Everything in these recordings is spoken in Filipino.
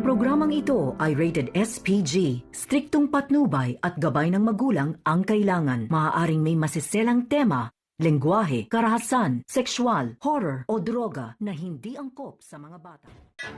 programang ito ay rated SPG. Striktong patnubay at gabay ng magulang ang kailangan. Maaaring may masiselang tema, lengguwahe, karahasan, sexual, horror o droga na hindi angkop sa mga bata.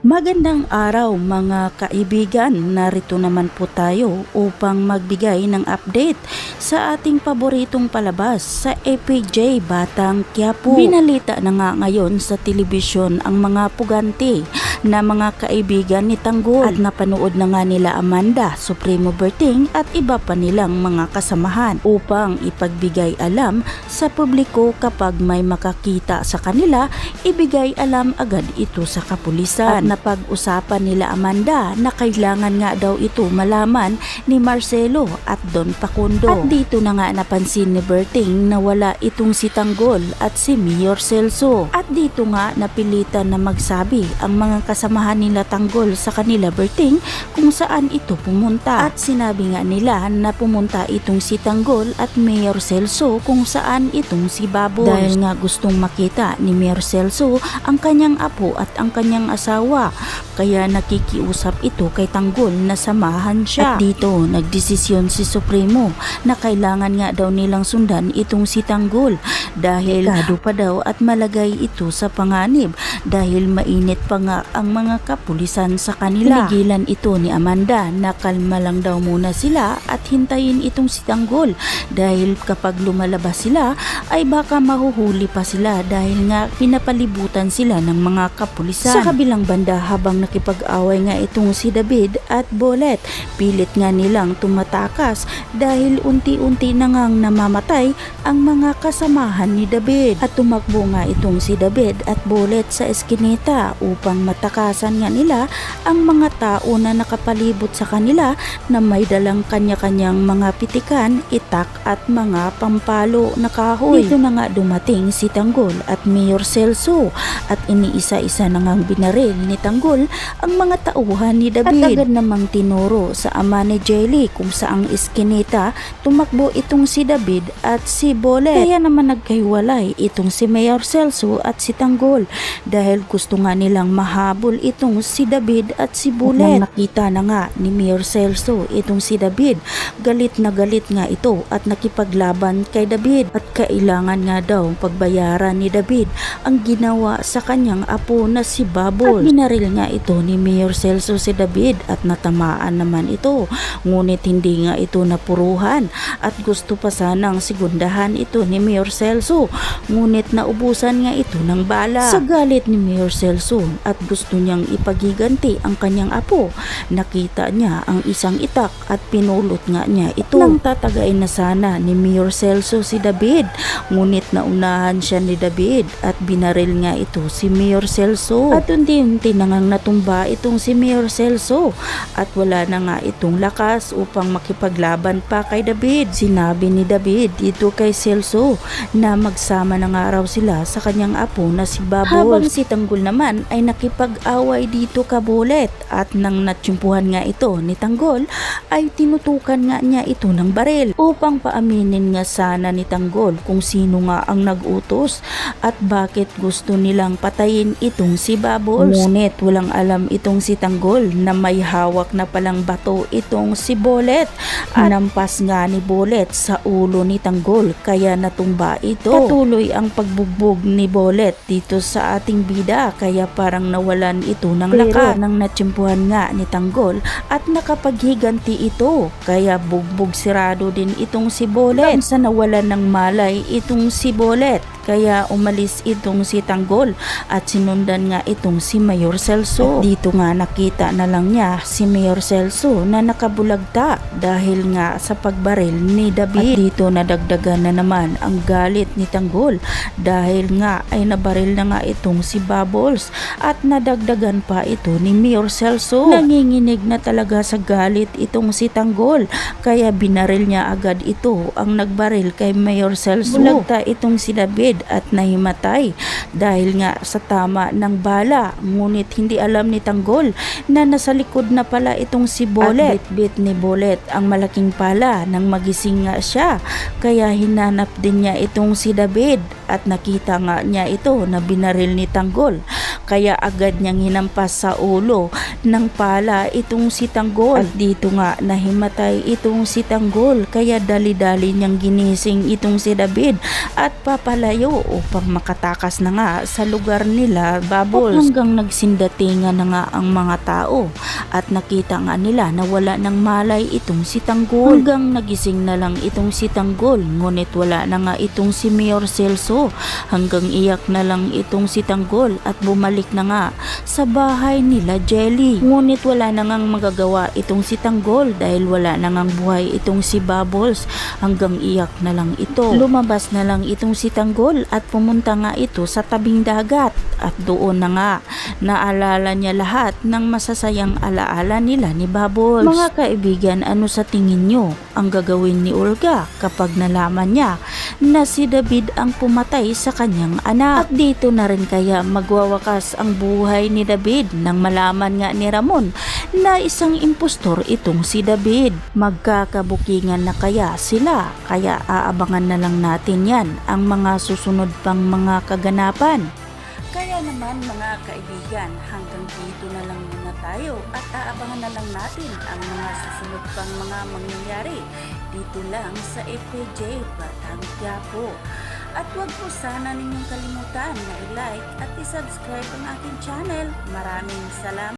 Magandang araw mga kaibigan, narito naman po tayo upang magbigay ng update sa ating paboritong palabas sa FPJ Batang Quiapo. Binalita na nga ngayon sa telebisyon ang mga puganti na mga kaibigan ni Tanggol at napanood na nga nila Amanda, Supremo Berting at iba pa nilang mga kasamahan upang ipagbigay alam sa publiko kapag may makakita sa kanila, ibigay alam agad ito sa kapulisan. At napag-usapan nila Amanda na kailangan nga daw ito malaman ni Marcelo at Don Facundo. At dito na nga napansin ni Berting na wala itong si Tanggol at si Mayor Celso. At dito nga napilitan na magsabi ang mga kasamahan nila Tanggol sa kanila Berting kung saan ito pumunta. At sinabi nga nila na pumunta itong si Tanggol at Mayor Celso kung saan itong si Baboy. Dahil nga gustong makita ni Mayor Celso ang kanyang apo at ang kanyang asawa, kaya nakikiusap ito kay Tanggol na samahan siya. At dito nagdesisyon si Supremo na kailangan nga daw nilang sundan itong si Tanggol dahil delikado pa daw at malagay ito sa panganib dahil mainit pa nga ang mga kapulisan sa kanila. Pinigilan ito ni Amanda na kalma lang daw muna sila at hintayin itong si Tanggol dahil kapag lumalabas sila ay baka mahuhuli pa sila dahil nga pinapalibutan sila ng mga kapulisan. Sa kabilang banda, habang nakipag-away nga itong si David at Bolet, pilit nga nilang tumatakas dahil unti-unti na ngang namamatay ang mga kasamahan ni David. At tumakbo nga itong si David at Bolet sa eskinita upang matakasan nga nila ang mga tao na nakapalibot sa kanila na may dalang kanya-kanyang mga pitikan, itak at mga pampalo na kahoy. Dito na nga dumating si Tanggol at Mayor Celso at iniisa-isa na ngang binaril ni Tanggol ang mga tauhan ni David. At agad namang tinuro sa ama ni Jelly kung saang iskinita tumakbo itong si David at si Bolet. Kaya naman nagkahiwalay itong si Mayor Celso at si Tanggol dahil gusto nga nilang mahabol itong si David at si Bolet. Nang nakita na nga ni Mayor Celso itong si David, galit na galit nga ito at nakipaglaban kay David at kailangan nga daw pagbayaran ni David ang ginawa sa kanyang apo na si Baboy. At binaril nga ito ni Mayor Celso si David at natamaan naman ito, ngunit hindi nga ito napuruhan at gusto pa sanang segundahan ito ni Mayor Celso, ngunit naubusan nga ito ng bala. Sa galit ni Mayor Celso at gusto niyang ipagiganti ang kanyang apo, nakita niya ang isang itak at pinulot nga niya ito. Nang tatagain na sana ni Mayor Celso si David, ngunit naunahan siya ni David at binaril nga ito si Mayor Celso. At unti-unti na ngang natumba itong si Mayor Celso at wala na nga itong lakas upang makipaglaban pa kay David. Sinabi ni David dito kay Celso na magsama na nga raw sila sa kanyang apo na si Baboy. Habang si Tanggol naman ay nakipag-away dito ka Bolet at nang natsyempuhan nga ito ni Tanggol ay tinutukan nga niya ito ng baril upang paaminin nga sana ni Tanggol kung sino nga ang nag-utos at bakit gusto nilang patayin itong si Baboy. Ngunit walang alam itong si Tanggol na may hawak na palang bato itong si Bolet at nampas nga ni Bolet sa ulo ni Tanggol kaya natumba ito. Patuloy ang pagbugbog ni Bolet dito sa ating bida kaya parang nawalan ito ng lakas. Nang natsyempuhan nga ni Tanggol at nakapaghiganti ito kaya bugbog sirado din itong si Bolet sa nawalan ng malay itong si Bolet. Kaya umalis itong si Tanggol at sinundan nga itong si Mayor Celso. At dito nga nakita na lang niya si Mayor Celso na nakabulagta dahil nga sa pagbaril ni David. At dito nadagdagan na naman ang galit ni Tanggol dahil nga ay nabaril na nga itong si Bubbles at nadagdagan pa ito ni Mayor Celso. Nanginginig na talaga sa galit itong si Tanggol kaya binaril niya agad ito ang nagbaril kay Mayor Celso. Bulagta itong si David at nahimatay dahil nga sa tama ng bala, ngunit hindi alam ni Tanggol na nasa likod na pala itong si Bolet. At bit ni Bolet ang malaking pala nang magising nga siya kaya hinanap din niya itong si David at nakita nga niya ito na binaril ni Tanggol kaya agad niyang hinampas sa ulo ng pala itong si Tanggol. At dito nga nahimatay itong si Tanggol, kaya dali-dali niyang ginising itong si David at papalayo upang makatakas na nga sa lugar nila, Bubbles. Hanggang nagsindatingan na nga ang mga tao at nakita nga nila na wala ng malay itong si Tanggol. Hanggang nagising na lang itong si Tanggol, ngunit wala na nga itong si Mayor Celso. Hanggang iyak na lang itong si Tanggol at bumalik na nga sa bahay nila Jelly. Ngunit wala na ngang magagawa itong si Tanggol dahil wala na ngang buhay itong si Bubbles. Hanggang iyak na lang ito. Lumabas na lang itong si Tanggol at pumunta nga ito sa tabing dagat at doon na nga naalala niya lahat ng masasayang alaala nila ni Bubbles. Mga kaibigan, ano sa tingin nyo ang gagawin ni Olga kapag nalaman niya na si David ang pumatay sa kanyang anak? At dito na rin kaya magwawakas ang buhay ni David nang malaman nga ni Ramon na isang impostor itong si David. Magkakabukingan na kaya sila? Kaya aabangan na lang natin yan ang mga susunod pang mga kaganapan. Kaya naman mga kaibigan, hanggang dito na lang muna tayo at aabangan na lang natin ang mga susunod pang mga mangyayari dito lang sa FPJ Batang Quiapo. At huwag po sana ninyong kalimutan na i-like at i-subscribe ang aking channel. Maraming salamat.